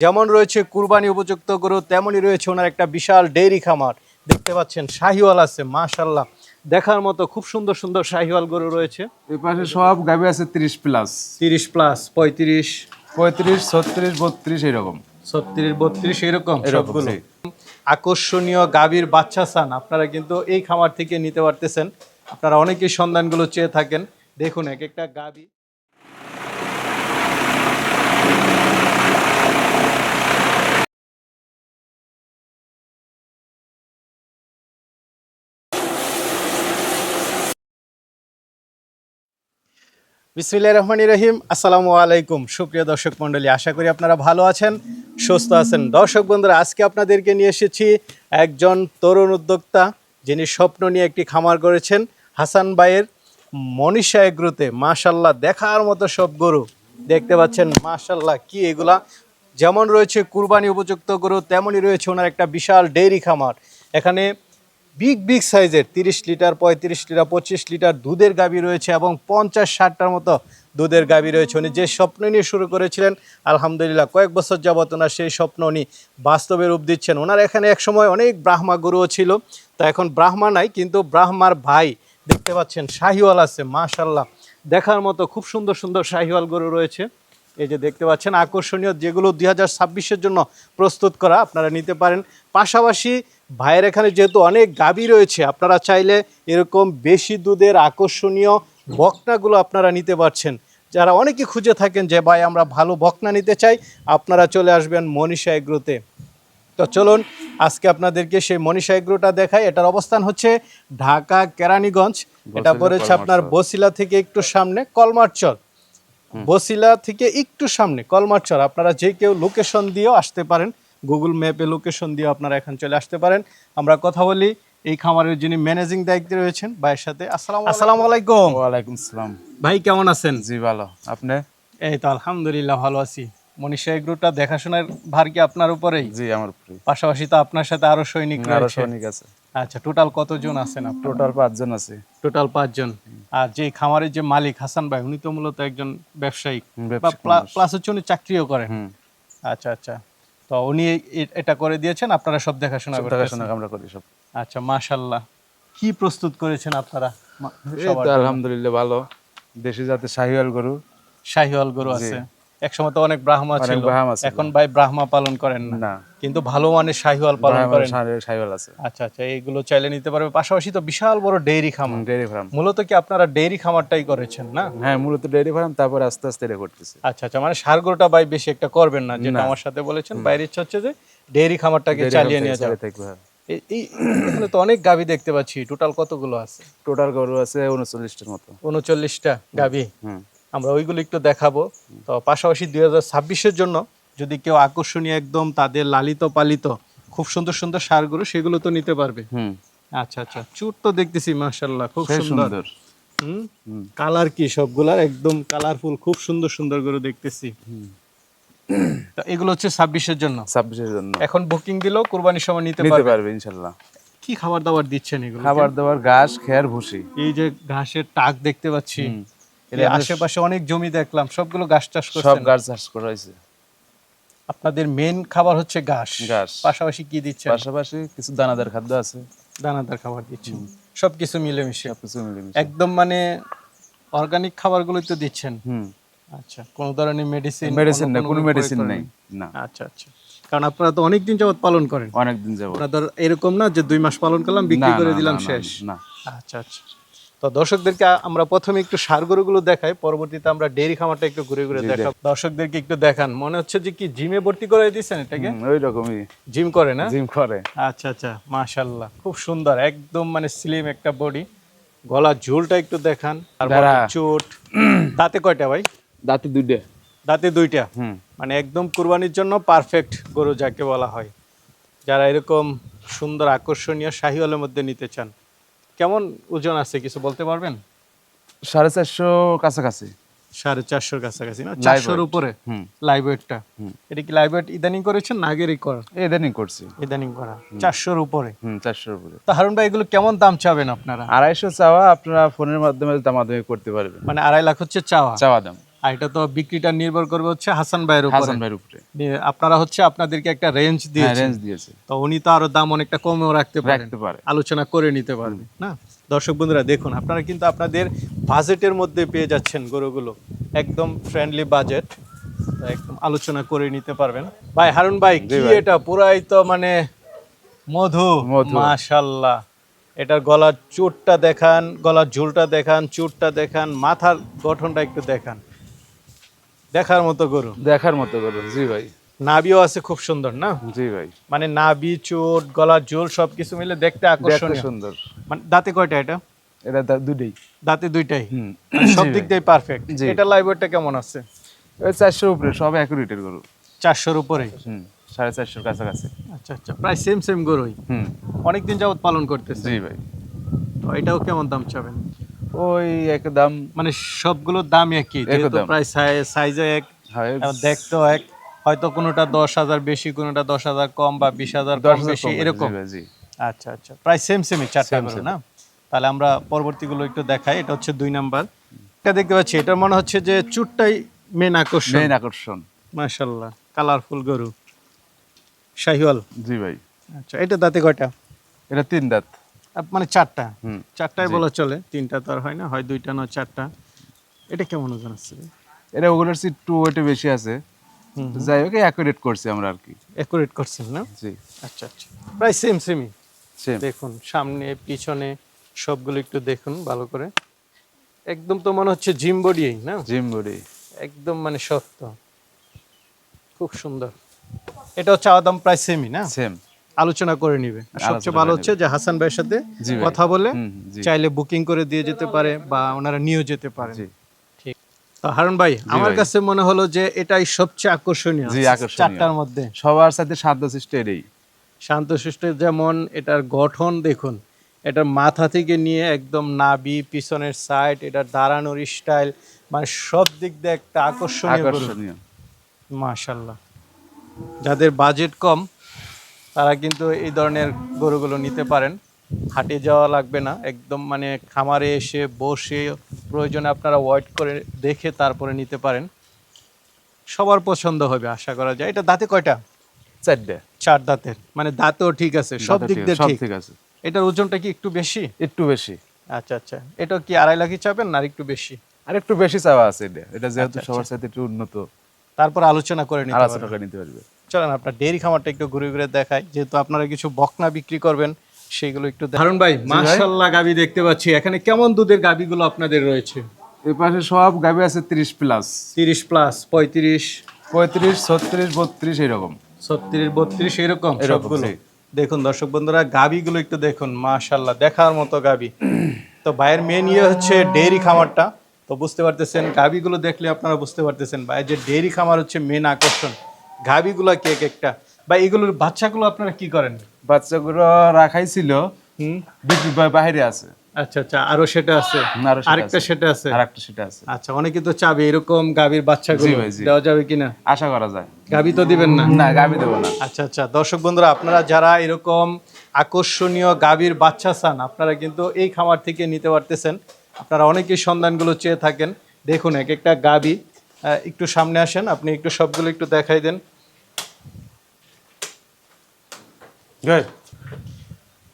যেমন রয়েছে কুরবানি উপযুক্ত গরু, তেমনই রয়েছে ওনার একটা বিশাল ডেইরি খামার। দেখতে পাচ্ছেন শাহিওয়াল আছে, মাশাআল্লাহ দেখার মতো খুব সুন্দর সুন্দর শাহিওয়াল গরু রয়েছে। এই পাশে সব গাভী আছে 30 প্লাস, 30 প্লাস, 35, 35, 36, 32 এরকম, 36, 32 এরকম সবগুলো। জি। আকর্ষণীয় গাভীর বাচ্চা চান আপনারা কিন্তু এই খামার থেকে নিতে পারতেছেন। আপনারা অনেকেই সন্ধানগুলো চেয়ে থাকেন। দেখুন এক একটা গাভী। বিসমিল্লাহির রহমানির রহিম। আসসালামু আলাইকুম সুপ্রিয় দর্শক মণ্ডলী, আশা করি আপনারা ভালো আছেন, সুস্থ আছেন। দর্শক বন্ধুরা, আজকে আপনাদেরকে নিয়ে এসেছি একজন তরুণ উদ্যোক্তা, যিনি স্বপ্ন নিয়ে একটি খামার করেছেন হাসান ভাইয়ের মনীষা এগ্রোতে। মাশাল্লাহ দেখার মতো সব গরু দেখতে পাচ্ছেন। মাশাল্লাহ কি এগুলা! যেমন রয়েছে কুরবানি উপযুক্ত গরু, তেমনই রয়েছে ওনার একটা বিশাল ডেইরি খামার। এখানে বিগ সাইজের 30 লিটার, 35 লিটার, 25 লিটার দুধের গাভী রয়েছে এবং 50-60টার মতো দুধের গাভী রয়েছে। উনি যে স্বপ্ন নিয়ে শুরু করেছিলেন, আলহামদুলিল্লাহ কয়েক বছর যাবত ওনার সেই স্বপ্ন উনি বাস্তবে রূপ দিচ্ছেন। ওনার এখানে একসময় অনেক ব্রাহ্মা গরুও ছিল, তা এখন ব্রাহ্মা নাই, কিন্তু ব্রাহ্মার ভাই দেখতে পাচ্ছেন শাহিওয়াল আছে। মাশাল্লাহ দেখার মতো খুব সুন্দর সুন্দর শাহিওয়াল গরু রয়েছে। এই যে দেখতে পাচ্ছেন আকর্ষণীয়, যেগুলো 2026-এর জন্য প্রস্তুত করা, আপনারা নিতে পারেন। পাশাপাশি ভাইয়ের এখানে যেহেতু অনেক গাভী রয়েছে, আপনারা চাইলে এরকম বেশি দুধের আকর্ষণীয় বকনাগুলো আপনারা নিতে পারছেন। যারা অনেকে খুঁজে থাকেন যে ভাই আমরা ভালো বকনা নিতে চাই, আপনারা চলে আসবেন মনীষা এগ্রোতে। তো চলুন আজকে আপনাদেরকে সেই মনীষা এগ্রোটা দেখাই। এটার অবস্থান হচ্ছে ঢাকা কেরানীগঞ্জ। এটা পড়েছে আপনার বসিলা থেকে একটু সামনে কলমারচর। বসিলা থেকে একটু সামনে কলমারচর। আপনারা যে কেউ লোকেশন দিয়েও আসতে পারেন, গুগল ম্যাপে লোকেশন দিয়ে আপনারা এখানে চলে আসতে পারেন। আমরা কথা বলি এই খামারের যিনি ম্যানেজিং দায়িত্বে রয়েছেন ভাইয়ের সাথে। আসসালামু আলাইকুম। ওয়ালাইকুম আসসালাম। ভাই কেমন আছেন? জি ভালো, আপনি? এই তো আলহামদুলিল্লাহ ভালো আছি। মনীষা এগ্রোটা দেখাশোনার ভার কি আপনার উপরেই? জি আমার উপরে। পাশাপাশি তো আপনার সাথে আরো সৈনিক আরো রয়েছে। সৈনিক আছে। আচ্ছা, টোটাল কতজন আছেন আপনারা? টোটাল 5 জন আছে। টোটাল 5 জন। আর যে খামারের যে মালিক হাসান ভাই, উনি তো মূলত একজন ব্যবসায়ী বা প্লাস হচ্ছে উনি চাকরিও করেন। আচ্ছা আচ্ছা, তো উনি এটা করে দিয়েছেন, আপনারা সব দেখাশোনা করতেছেন। আমরা করি সব। আচ্ছা মাশাআল্লাহ, কি প্রস্তুত করেছেন আপনারা? এই তো আলহামদুলিল্লাহ ভালো, দেশি জাতের শাহিওয়াল গরু। শাহিওয়াল গরু আছে। একসময় তো অনেক ব্রাহ্মা ছিল, এখন ভাই ব্রাহ্মা পালন করেন না, কিন্তু ভালো মানের শাহিওয়াল পালন করেন। শাহিওয়াল আছে। আচ্ছা আচ্ছা, এইগুলো চাইলে নিতে পারবে। পাশাপাশি তো বিশাল বড় ডেইরি খামার। ডেইরি ফার্ম মূলত কি আপনারা ডেইরি খামারটাই করেছেন না? হ্যাঁ, মূলত ডেইরি ফার্ম, তারপর আস্তে আস্তে এটা করতেছি। আচ্ছা আচ্ছা, মানে সার গরুটা ভাই বেশি একটা করবেন না, যেটা আমার সাথে বলেছেন। বাইরের ইচ্ছা হচ্ছে যে ডেইরি খামারটাকে চালিয়ে নিয়ে যাবে। এই এখানে তো অনেক গাভী দেখতে পাচ্ছি। টোটাল কতগুলো আছে? টোটাল গরু আছে 39টার মতো। 39টা গাভী। আমরা ওইগুলো একটু দেখাবো। তো পাশাপাশি 2026-এর জন্য যদি কেউ আকর্ষণীয় একদম তাদের লালিত পালিত খুব সুন্দর সুন্দর সার গরু, সেগুলো তো নিতে পারবে। আচ্ছা আচ্ছা, চুট তো দেখতেছি মাশাআল্লাহ খুব সুন্দর। কালার কি সবগুলার একদম কালারফুল, খুব সুন্দর সুন্দর গরু দেখতেছি। তো এগুলো হচ্ছে 26-এর জন্য। 26-এর জন্য এখন বুকিং দিলেও কুরবানির সময় নিতে পারবে ইনশাআল্লাহ। কি খাবার দাবার দিচ্ছেন এগুলো? খাবার দাবার ঘাস, খের, ভুসি। এই যে ঘাসের টাক দেখতে পাচ্ছি, এর আশেপাশে অনেক জমি দেখলাম, সবগুলো ঘাস চাষ করছেন? সব ঘাস চাষ করা হয়েছে। আপনাদের মেইন খাবার হচ্ছে ঘাস, পাশাপাশি কি দিচ্ছেন? পাশাপাশি কিছু দানাদার খাদ্য আছে। দানাদার খাবার দিচ্ছেন, সবকিছু মিলেমিশে একদম মানে অর্গানিক খাবারগুলোই তো দিচ্ছেন। আচ্ছা, কোনো ধরনের মেডিসিন না, কোনো মেডিসিন নেই না। আচ্ছা আচ্ছা, কারণ আপনারা তো অনেক দিন যাবত পালন করেন। অনেক দিন যাবত। আপনাদের এরকম না যে 2 মাস পালন করলাম বিক্রি করে দিলাম শেষ না। আচ্ছা আচ্ছা, তো দর্শকদেরকে আমরা প্রথমে একটু সার গরুগুলো দেখাই, পরবর্তীতে আমরা ডেইরি খামারটা একটু ঘুরে ঘুরে দেখাব। দর্শকদেরকে একটু দেখান। মনে হচ্ছে যে কি জিমে ভর্তি করে দিয়েছেন এটাকে? ওই রকমই জিম করে না? জিম করে। আচ্ছা আচ্ছা, মাশাআল্লাহ খুব সুন্দর, একদম মানে স্লিম একটা বডি। গলা ঝুলটা একটু দেখান। আর চোট। দাঁতে কয়টা ভাই? দাঁতে 2টা। দাঁতে 2টা। মানে একদম কুরবানির জন্য পারফেক্ট গরু যাকে বলা হয়। যারা এরকম সুন্দর আকর্ষণীয় শাহিওয়ালের মধ্যে নিতে চান। কেমন ওজন আছে কিছু বলতে পারবেন? 450 কাছাকাছি। 450 কাছাকাছি না? 400-এর উপরে লাইভ ওয়েটটা। এটা কি লাইভ ওয়েট ইদানিং করেছেন না আগেরই করা? ইদানিং করছি। ইদানিং করা। 400-এর উপরে। 400-এর উপরে। তো হারুন ভাই, এগুলো কেমন দাম চাবেন আপনারা? 250 চাওয়া, আপনারা ফোনের মাধ্যমে দামাদামি করতে পারবেন। মানে 2.5 লাখ হচ্ছে চাওয়া দাম। আর এটা তো বিক্রিটা নির্ভর করবে হচ্ছে হাসান ভাইয়ের উপরে। হাসান ভাইয়ের উপরে। আপনারা হচ্ছে আপনাদেরকে একটা রেঞ্জ হ্যাঁ, দিয়েছেন, রেঞ্জ দিয়েছে, তো উনি তো আরো দাম অনেকটা কমেও রাখতে পারেন, রাখতে পারে। আলোচনা করে নিতে পারবে না। দর্শক বন্ধুরা দেখুন, আপনারা কিন্তু আপনাদের বাজেটের মধ্যে পেয়ে যাচ্ছেন গরুগুলো, একদম ফ্রেন্ডলি বাজেট, একদম আলোচনা করে নিতে পারবেন। ভাই হারুন ভাই, কি ভাই। এটা পুরাই তো মানে মধু, মধু। মাশাআল্লাহ। এটার গলার চুটটা দেখান, গলার ঝুলটা দেখান, চুটটা দেখান, মাথার গঠনটা একটু দেখান, দেখার মতো গরু। দেখার মতো গরু। জি ভাই। নাভিও আছে খুব সুন্দর না, জি ভাই। মানে নাভি, চুট, গলার ঝোল সবকিছু মিলে দেখতে দেখতে আকর্ষণীয়। সুন্দর। মানে দাঁতে কয়টা এটা? এটা দুটোই। দাঁতে দুইটাই, হুম। মানে সব জি দিক ভাই। দিয়ে পারফেক্ট। জি। এটা লাইভ ওয়েটটা কেমন আছে? ওই 400 উপরে, সব অ্যাকুরেটের গরু। 400-র উপরেই। 450 কাছাকাছি। আচ্ছা আচ্ছা, প্রায় সেম সেম গরুই, হুম। অনেকদিন যাবত পালন করতেছে। জি ভাই। তো এটাও কেমন দাম চাবেন? ওই একদম মানে সবগুলোর দাম একই, যেহেতু দাম। প্রায় সাইজে এক, হয় এবং দেখতেও এক, হয়তো কোনোটা 10,000 বেশি, কোনোটা 10,000 কম, বা 20,000 কম 10,000 বেশি কম, এরকম। জি ভাই, জি। আচ্ছা আচ্ছা, প্রায় সেম সেমই চারটা Same, গরু same. না। তাহলে আমরা পরবর্তীগুলো একটু দেখাই। এটা হচ্ছে 2 নাম্বার। এটা দেখতে পাচ্ছি, এটা মনে হচ্ছে যে চুটটাই মেন আকর্ষণ। মেইন আকর্ষণ। মাশাআল্লাহ, কালারফুল গরু, শাহিওয়াল। জি ভাই। আচ্ছা, এটা দাঁতে কয়টা? এটা 3 দাঁত। মানে চারটা, হুম। চারটায় জি। বলা চলে, তিনটা তো আর হয় না, হয় দুইটা নয় চারটা। এটা কেমন ওজন আছে? এটা ওগুলোর চেয়ে একটু ওয়েটে বেশি আছে। যাই হোক, অ্যাকুরেট করছি আমরা আর কি। অ্যাকুরেট করছেন না? জি। আচ্ছা আচ্ছা, প্রায় সেম সেমই। সেম। দেখুন সামনে পিছনে সবগুলো একটু দেখুন ভালো করে, একদম তো মনে হচ্ছে জিম বডি না, জিম বডি। একদম মানে শক্ত, খুব সুন্দর। এটাও চাওয়া দাম প্রায় সেমই না, সেম। আলোচনা করে নিবে। আর আলোচনা সবচেয়ে করে ভালো হচ্ছে যে হাসান ভাইয়ের সাথে জি ভাই। কথা বলে জি। চাইলে বুকিং করে দিয়ে যেতে পারে, বা ওনারা নিয়েও যেতে পারে। জি। ঠিক। তো হারুন ভাই, আমার ভাই। কাছে মনে হলো যে এটাই সবচেয়ে আকর্ষণীয় জি, আকর্ষণীয়। চারটার মধ্যে। সবার সাথে শান্তশিষ্ট এটাই। শান্তশিষ্ট, যেমন এটার গঠন দেখুন, এটার মাথা থেকে নিয়ে একদম নাভি, পিছনের সাইড, এটার দাঁড়ানোর স্টাইল, মানে সব দিক দিয়ে একটা আকর্ষণীয় গরু। আকর্ষণীয়। মাশাআল্লাহ। যাদের বাজেট কম তারা কিন্তু এই ধরনের গরুগুলো নিতে পারেন, হাটে যাওয়া লাগবে না, একদম মানে খামারে এসে বসে প্রয়োজনে আপনারা ওয়েট করে দেখে তারপরে নিতে পারেন। সবার পছন্দ হবে আশা করা যায়। এটা দাঁতে কয়টা? 4টা। 4 দাঁতের, মানে দাঁতও ঠিক আছে, সব দিক দিয়ে সব ঠিক। ঠিক আছে। এটার ওজনটা কি একটু বেশি? একটু বেশি। আচ্ছা আচ্ছা, এটা কি 2.5 লাখই চাবেন না আর একটু বেশি? আর একটু বেশি চাওয়া আছে এটা। এটা যেহেতু আচ্ছা, সবার সাথে একটু উন্নত, তারপর আলোচনা করে নিতে আলোচনা পারবেন। করে নিতে পারবে। চলেন আপনার ডেইরি খামারটা একটু ঘুরে ঘুরে দেখাই, যেহেতু আপনারা কিছু বকনা বিক্রি করবেন, সেগুলো একটু হারুন ভাই, মাশাআল্লাহ গাবি দেখতে পাচ্ছি। এখানে কেমন দুধের গাবিগুলো আপনাদের রয়েছে? এই পাশে সব গাভী আছে 30 প্লাস, 30 প্লাস, 35, 35, 36, 32 এরকম। 36, 32 এরকম এরকম, সবগুলো। জি। দেখুন দর্শক বন্ধুরা, গাবিগুলো একটু দেখুন, মাশাআল্লাহ দেখার মতো গাবি। তো ভাইয়ের মেন হচ্ছে ডেইরি খামারটা, তো বুঝতে পারতেছেন গাবিগুলো দেখলে আপনারা বুঝতে পারতেছেন ভাইয়ের যে ডেইরি খামার হচ্ছে মেন আকর্ষণ। গাবিগুলো এক একটা, বা এগুলোর বাচ্চাগুলো আপনারা কি করেন? বাচ্চাগুলো রাখাই ছিল, বিক্রি বাইরে আছে। আচ্ছা আচ্ছা, আরো সেটা আছে, আরো সেটা আরেকটা আছে। সেটা আছে। আরেকটা সেটা আছে। আচ্ছা, অনেকে তো চাবে এরকম গাবির বাচ্চাগুলো জি ভাই, জি। দেওয়া যাবে কিনা? আশা করা যায়। গাবি তো দিবেন না? না, গাভী দেবো না। আচ্ছা আচ্ছা, দর্শক বন্ধুরা, আপনারা যারা এরকম আকর্ষণীয় গাবির বাচ্চা চান, আপনারা কিন্তু এই খামার থেকে নিতে পারতেছেন। আপনারা অনেকেই সন্ধানগুলো চেয়ে থাকেন। দেখুন এক একটা গাবি, একটু সামনে আসেন, আপনি একটু সবগুলো একটু দেখাই দেন।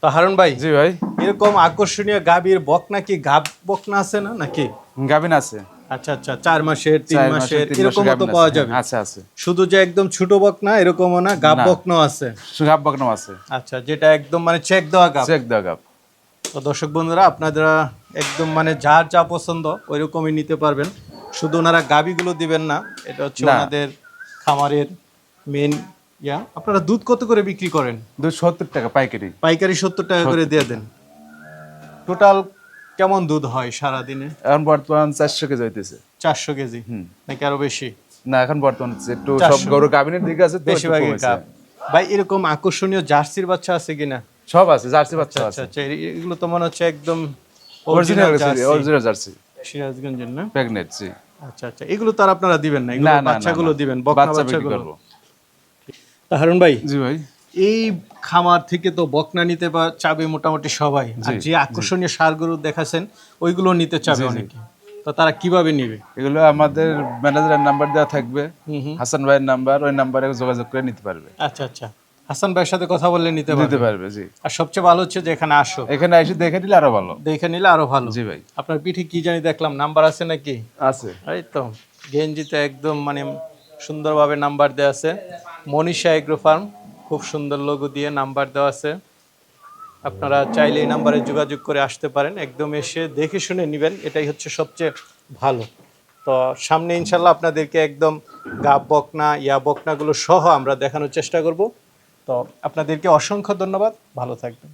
তো হারুন ভাই, জি ভাই। এরকম আকর্ষণীয় গাবির বকনা কি গাব বকনা আছে না নাকি? গাভিন আছে। আচ্ছা আচ্ছা, 4 মাসের, 3 4 মাসের 3 এরকম মাসের তো গাভীন পাওয়া আছে। যাবে? আচ্ছা, আছে। শুধু যে একদম ছোট বকনা এরকমও না, গাব না। বকনাও আছে? গাব বকনাম আছে। আচ্ছা, যেটা একদম মানে চেক দেওয়া গাব। চেক দেওয়া গাব। তো দর্শক বন্ধুরা, আপনারা একদম মানে যার যা পছন্দ ওই রকমই নিতে পারবেন। শুধু ওনারা গাবিগুলো দিবেন না, এটা হচ্ছে না। ওনাদের খামারের মেন ইয়া। আপনারা দুধ কত করে বিক্রি করেন? 270 টাকা পাইকারি। পাইকারি 70 টাকা করে দিয়ে দেন। টোটাল কেমন দুধ হয় সারা দিনে? এখন বর্তমান 400 কেজি হইতেছে। 400 কেজি নাকি আরো বেশি? না, এখন বর্তমান একটু 400 সব গরু গাভিনের দিকে আছে তো একটু বেশিরভাগই কমেছে। গাব। ভাই এরকম আকর্ষণীয় জার্সির বাচ্চা আছে কিনা? সব আছে, জার্সি বাচ্চা আচ্ছা আছে। আচ্ছা, এগুলো তো মনে হচ্ছে একদম অরিজিনাল জার্সি, অরিজিনাল জার্সি। সিরাজগঞ্জের না? প্রেগনেন্ট, জি। আচ্ছা আচ্ছা, এগুলো তো আর আপনারা দিবেন না, এগুলো না, না, বাচ্চাগুলো না। দিবেন, বকনা বাচ্চা বিক্রি বাচ্চাগুলো। করব। তা হারুন ভাই, জি ভাই। এই খামার থেকে তো বকনা নিতে চাবে মোটামুটি সবাই, আর জি, যে আকর্ষণীয় ষাঁড় গরু দেখাচ্ছেন ওইগুলো নিতে চাবে জি, জি। অনেকে। তো তারা কিভাবে নিবে? এগুলো আমাদের ম্যানেজারের নাম্বার দেওয়া থাকবে, হুম হুম। হাসান ভাইয়ের নাম্বার, ওই নাম্বারে যোগাযোগ করে নিতে পারবে। আচ্ছা আচ্ছা, হাসান ভাইয়ের সাথে কথা বললে নিতে নিতে পারবে। পারবে, জি। আর সবচেয়ে ভালো হচ্ছে যে এখানে আসো, এখানে এসে দেখে নিলে আরো ভালো। দেখে নিলে আরো ভালো। জি ভাই, আপনার পিঠে কি জানি দেখলাম নাম্বার আছে নাকি? আছে। এই তো গেঞ্জিতে একদম মানে সুন্দরভাবে নাম্বার দেওয়া আছে। মনীষা এগ্রো ফার্ম, খুব সুন্দর লোগো দিয়ে নাম্বার দেওয়া আছে। আপনারা চাইলে এই নাম্বারে যোগাযোগ করে আসতে পারেন, একদম এসে দেখে শুনে নেবেন, এটাই হচ্ছে সবচেয়ে ভালো। তো সামনে ইনশাল্লাহ আপনাদেরকে একদম গাব বকনা ইয়া বকনাগুলো সহ আমরা দেখানোর চেষ্টা করব। তো আপনাদেরকে অসংখ্য ধন্যবাদ, ভালো থাকবেন।